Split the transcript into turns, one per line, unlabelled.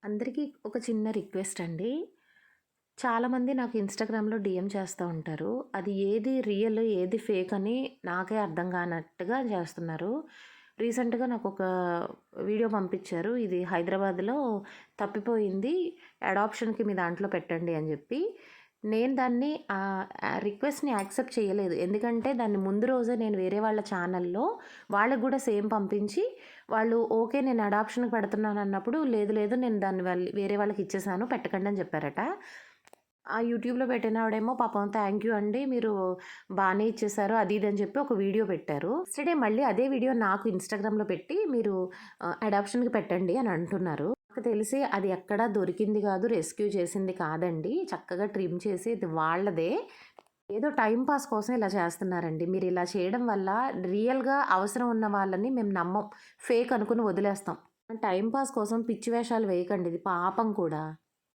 అందరికీ ఒక చిన్న రిక్వెస్ట్ అండి. చాలామంది నాకు ఇన్‌స్టాగ్రామ్‌లో డీఎం చేస్తా ఉంటారు. అది ఏది రియల్, ఏది ఫేక్ అని నాకే అర్థం కానట్టుగా చేస్తున్నారు. రీసెంట్‌గా నాకొక వీడియో పంపించారు. ఇది హైదరాబాద్‌లో తప్పిపోయింది. అడాప్షన్‌కి మీ దాంట్లో పెట్టండి అని చెప్పి. నేను దాన్ని రిక్వెస్ట్‌ని యాక్సెప్ట్ చేయలేదు. ఎందుకంటే దాన్ని ముందు రోజే నేను వేరే వాళ్ళ ఛానల్‌లో వాళ్ళకి గూడా సేమ్ పంపించి, వాళ్ళు ఓకే నేను అడాప్షన్‌కి పెడుతున్నానన్నప్పుడు, లేదు లేదు నేను దాన్ని వేరే వాళ్ళకి ఇచ్చేసాను పెట్టకండి అని చెప్పారట. ఆ యూట్యూబ్‌లో పెట్టినావిడేమో పాపం థ్యాంక్ యూ అండి. మీరు బానే ఇచ్చేసారు అది ఇది అని చెప్పి ఒక వీడియో పెట్టారు. నెక్స్ట్ డే మళ్ళీ అదే వీడియో నాకు ఇన్‌స్టాగ్రామ్‌లో పెట్టి మీరు అడాప్షన్‌కి పెట్టండి అని అంటున్నారు. నాకు తెలిసి అది ఎక్కడా దొరికింది కాదు, రెస్క్యూ చేసింది కాదండి. చక్కగా ట్రిమ్ చేసి ఇది వాళ్ళదే. ఏదో టైమ్ పాస్ కోసం ఇలా చేస్తున్నారండి. మీరు ఇలా చేయడం వల్ల రియల్‌గా అవసరం ఉన్న వాళ్ళని మేము నమ్మం. ఫేక్ అనుకుని వదిలేస్తాం. టైమ్ పాస్ కోసం పిచ్చి వేషాలు వేయకండి. ఇది పాపం కూడా.